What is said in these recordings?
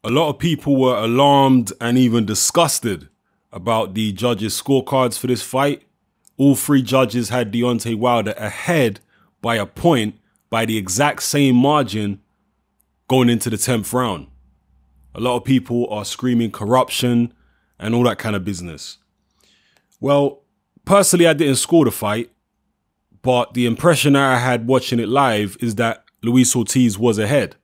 A lot of people were alarmed and even disgusted about the judges' scorecards for this fight. All three judges had Deontay Wilder ahead by a point by the exact same margin going into the 10th round. A lot of people are screaming corruption and all that kind of business. Well, personally, I didn't score the fight, but the impression that I had watching it live is that Luis Ortiz was ahead.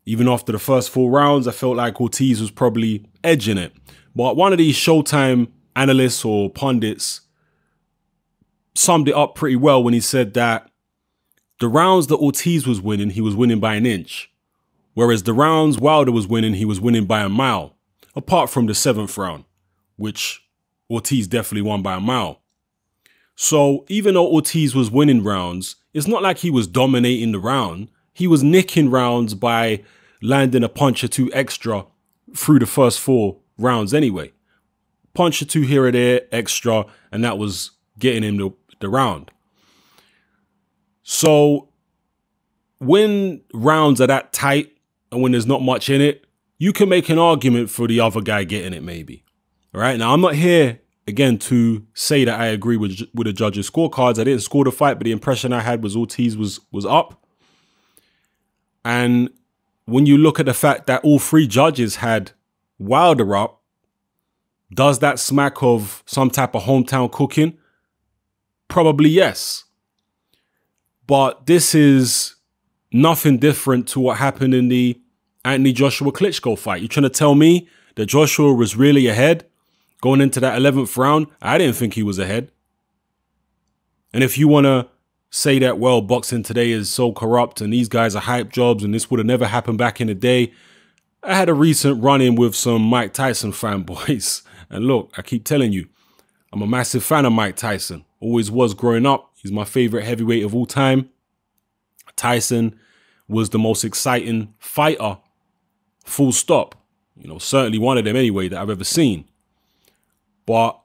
Even after the first 4 rounds, I felt like Ortiz was probably edging it. But one of these Showtime analysts or pundits summed it up pretty well when he said that the rounds that Ortiz was winning, he was winning by an inch. Whereas the rounds Wilder was winning, he was winning by a mile. Apart from the 7th round, which Ortiz definitely won by a mile. So even though Ortiz was winning rounds, it's not like he was dominating the round. He was nicking rounds by landing a punch or 2 extra through the first 4 rounds anyway. Punch or 2 here or there extra, and that was getting him the round. So when rounds are that tight and when there's not much in it, you can make an argument for the other guy getting it maybe. All right, now I'm not here again to say that I agree with the judges' scorecards. I didn't score the fight, but the impression I had was Ortiz was up. And when you look at the fact that all 3 judges had Wilder up, does that smack of some type of hometown cooking? Probably yes. But this is nothing different to what happened in the Anthony Joshua Klitschko fight. You're trying to tell me that Joshua was really ahead going into that 11th round? I didn't think he was ahead. And if you want to say that, well, boxing today is so corrupt and these guys are hype jobs and this would have never happened back in the day. I had a recent run-in with some Mike Tyson fanboys. And look, I keep telling you, I'm a massive fan of Mike Tyson. Always was growing up. He's my favorite heavyweight of all time. Tyson was the most exciting fighter, full stop. You know, certainly one of them anyway that I've ever seen. But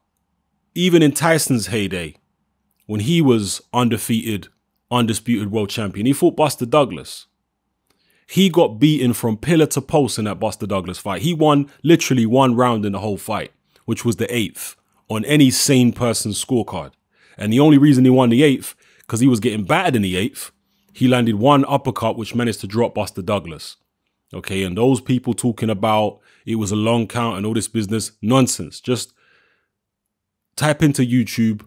even in Tyson's heyday, when he was undefeated, undisputed world champion, he fought Buster Douglas. He got beaten from pillar to post in that Buster Douglas fight. He won literally 1 round in the whole fight, which was the 8th on any sane person's scorecard. And the only reason he won the 8th, because he was getting battered in the 8th, he landed 1 uppercut, which managed to drop Buster Douglas. Okay, and those people talking about it was a long count and all this business, nonsense. Just type into YouTube,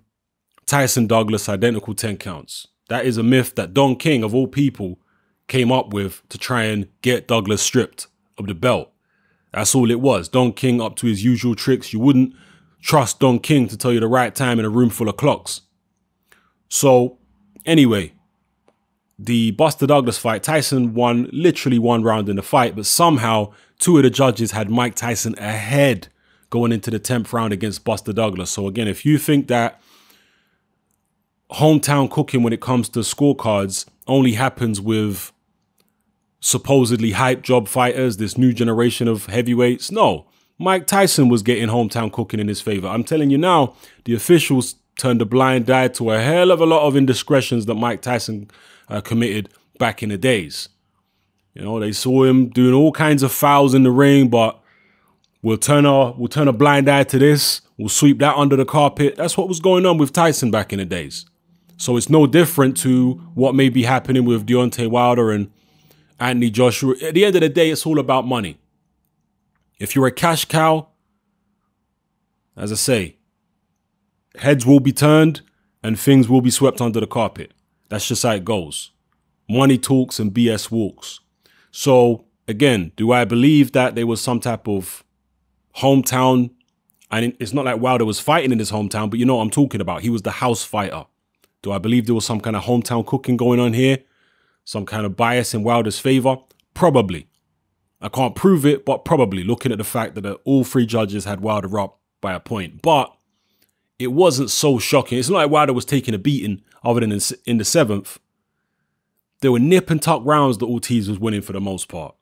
Tyson Douglas, identical 10 counts. That is a myth that Don King, of all people, came up with to try and get Douglas stripped of the belt. That's all it was. Don King up to his usual tricks. You wouldn't trust Don King to tell you the right time in a room full of clocks. So, anyway, the Buster Douglas fight, Tyson won literally 1 round in the fight, but somehow 2 of the judges had Mike Tyson ahead going into the 10th round against Buster Douglas. So again, if you think that hometown cooking when it comes to scorecards only happens with supposedly hype job fighters, this new generation of heavyweights, no. Mike Tyson was getting hometown cooking in his favor. I'm telling you now, the officials turned a blind eye to a hell of a lot of indiscretions that Mike Tyson committed back in the days. You know, they saw him doing all kinds of fouls in the ring, but we'll turn a blind eye to this. We'll sweep that under the carpet. That's what was going on with Tyson back in the days. So it's no different to what may be happening with Deontay Wilder and Anthony Joshua. At the end of the day, it's all about money. If you're a cash cow, as I say, heads will be turned and things will be swept under the carpet. That's just how it goes. Money talks and BS walks. So again, do I believe that there was some type of hometown? And it's not like Wilder was fighting in his hometown, but you know what I'm talking about. He was the house fighter. Do I believe there was some kind of hometown cooking going on here? Some kind of bias in Wilder's favor? Probably. I can't prove it, but probably, looking at the fact that all 3 judges had Wilder up by a point. But it wasn't so shocking. It's not like Wilder was taking a beating other than in the 7th. There were nip and tuck rounds that Ortiz was winning for the most part.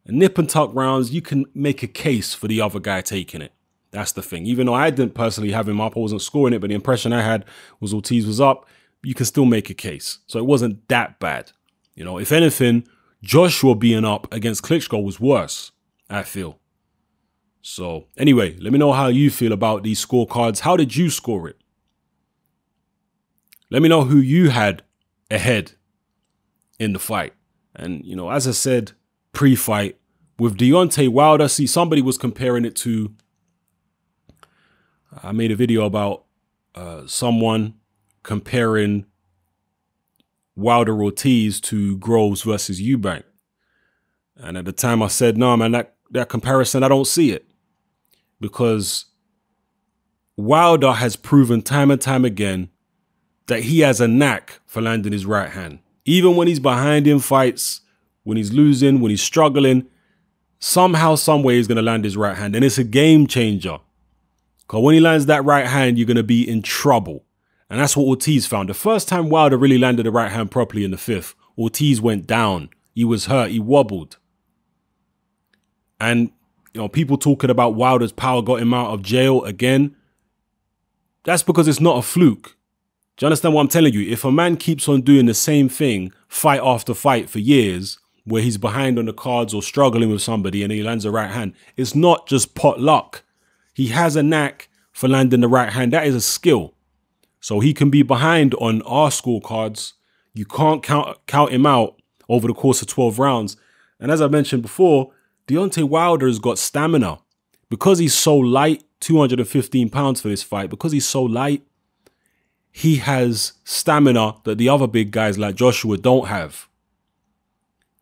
And nip and tuck rounds, you can make a case for the other guy taking it. That's the thing. Even though I didn't personally have him up, I wasn't scoring it, but the impression I had was Ortiz was up. You can still make a case. So it wasn't that bad. You know, if anything, Joshua being up against Klitschko was worse. I feel. So anyway, let me know how you feel about these scorecards. How did you score it? Let me know who you had ahead in the fight. And, you know, as I said, pre-fight, with Deontay Wilder, see, somebody was comparing it to, I made a video about someone comparing Wilder Ortiz to Groves versus Eubank. And at the time I said, no, man, that comparison, I don't see it. Because Wilder has proven time and time again that he has a knack for landing his right hand. Even when he's behind in fights, when he's losing, when he's struggling, somehow, some way he's going to land his right hand. And it's a game changer. Because when he lands that right hand, you're going to be in trouble. And that's what Ortiz found. The first time Wilder really landed the right hand properly in the 5th, Ortiz went down. He was hurt. He wobbled. And, you know, people talking about Wilder's power got him out of jail again. That's because it's not a fluke. Do you understand what I'm telling you? If a man keeps on doing the same thing, fight after fight for years, where he's behind on the cards or struggling with somebody and he lands a right hand, it's not just pot luck. He has a knack for landing the right hand. That is a skill. So he can be behind on our scorecards. You can't count him out over the course of 12 rounds. And as I mentioned before, Deontay Wilder has got stamina. Because he's so light, 215 pounds for this fight, because he's so light, he has stamina that the other big guys like Joshua don't have.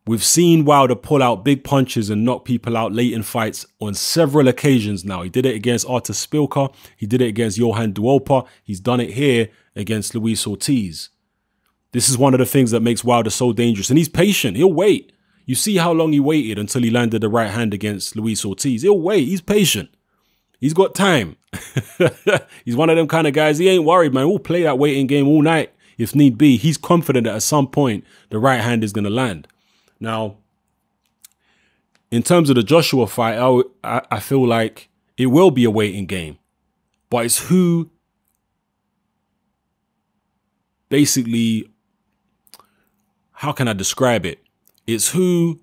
We've seen Wilder pull out big punches and knock people out late in fights on several occasions now. He did it against Artur Spilka. He did it against Johan Duopa. He's done it here against Luis Ortiz. This is one of the things that makes Wilder so dangerous. And he's patient. He'll wait. You see how long he waited until he landed the right hand against Luis Ortiz. He'll wait. He's patient. He's got time. He's one of them kind of guys. He ain't worried, man. We'll play that waiting game all night if need be. He's confident that at some point the right hand is going to land. Now, in terms of the Joshua fight, I feel like it will be a waiting game. But it's who basically, how can I describe it? It's who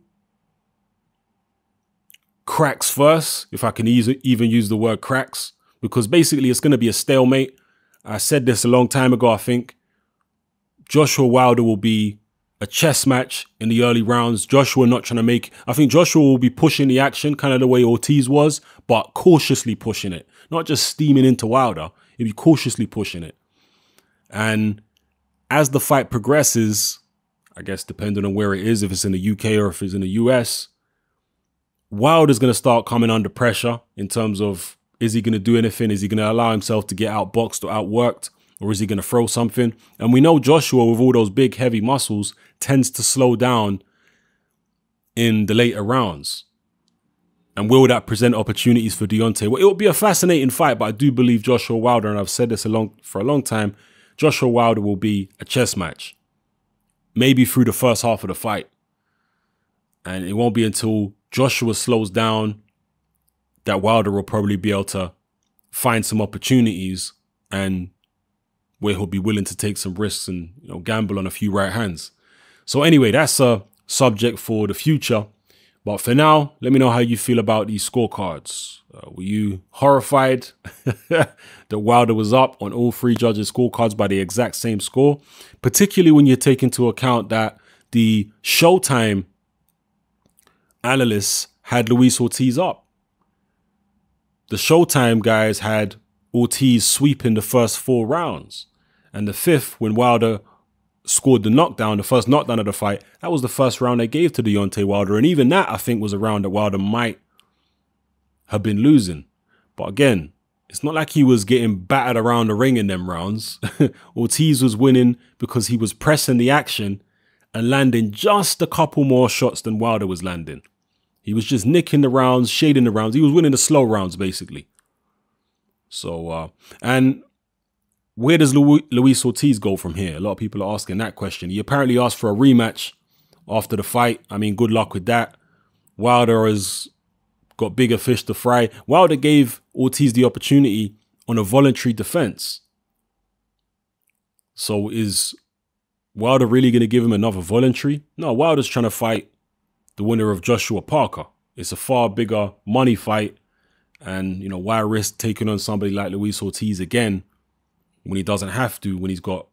cracks first, if I can even use the word cracks, because basically it's going to be a stalemate. I said this a long time ago, I think. Joshua Wilder will be a chess match in the early rounds. Joshua not trying to make... I think Joshua will be pushing the action, kind of the way Ortiz was, but cautiously pushing it. Not just steaming into Wilder. He'll be cautiously pushing it. And as the fight progresses, I guess depending on where it is, if it's in the UK or if it's in the US, Wilder's going to start coming under pressure in terms of, is he going to do anything? Is he going to allow himself to get outboxed or outworked? Or is he going to throw something? And we know Joshua, with all those big, heavy muscles, tends to slow down in the later rounds. And will that present opportunities for Deontay? Well, it will be a fascinating fight, but I do believe Joshua Wilder, and I've said this for a long time, Joshua Wilder will be a chess match. Maybe through the first half of the fight. And it won't be until Joshua slows down that Wilder will probably be able to find some opportunities and where he'll be willing to take some risks and, you know, gamble on a few right hands. So anyway, that's a subject for the future. But for now, let me know how you feel about these scorecards. Were you horrified that Wilder was up on all three judges' scorecards by the exact same score? Particularly when you take into account that the Showtime analysts had Luis Ortiz up. The Showtime guys had Ortiz sweeping the first 4 rounds. And the 5th, when Wilder scored the knockdown, the first knockdown of the fight, that was the first round they gave to Deontay Wilder. And even that, I think, was a round that Wilder might have been losing. But again, it's not like he was getting battered around the ring in them rounds. Ortiz was winning because he was pressing the action and landing just a couple more shots than Wilder was landing. He was just nicking the rounds, shading the rounds. He was winning the slow rounds, basically. So, and where does Luis Ortiz go from here? A lot of people are asking that question. He apparently asked for a rematch after the fight. I mean, good luck with that. Wilder has got bigger fish to fry. Wilder gave Ortiz the opportunity on a voluntary defense. So is Wilder really going to give him another voluntary? No, Wilder's trying to fight the winner of Joshua Parker. It's a far bigger money fight. And, you know, why risk taking on somebody like Luis Ortiz again when he doesn't have to, when he's got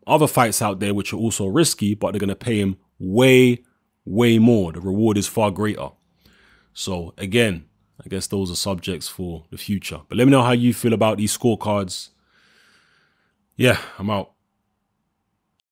other fights out there which are also risky, but they're going to pay him way, way more. The reward is far greater. So, again, I guess those are subjects for the future. But let me know how you feel about these scorecards. Yeah, I'm out.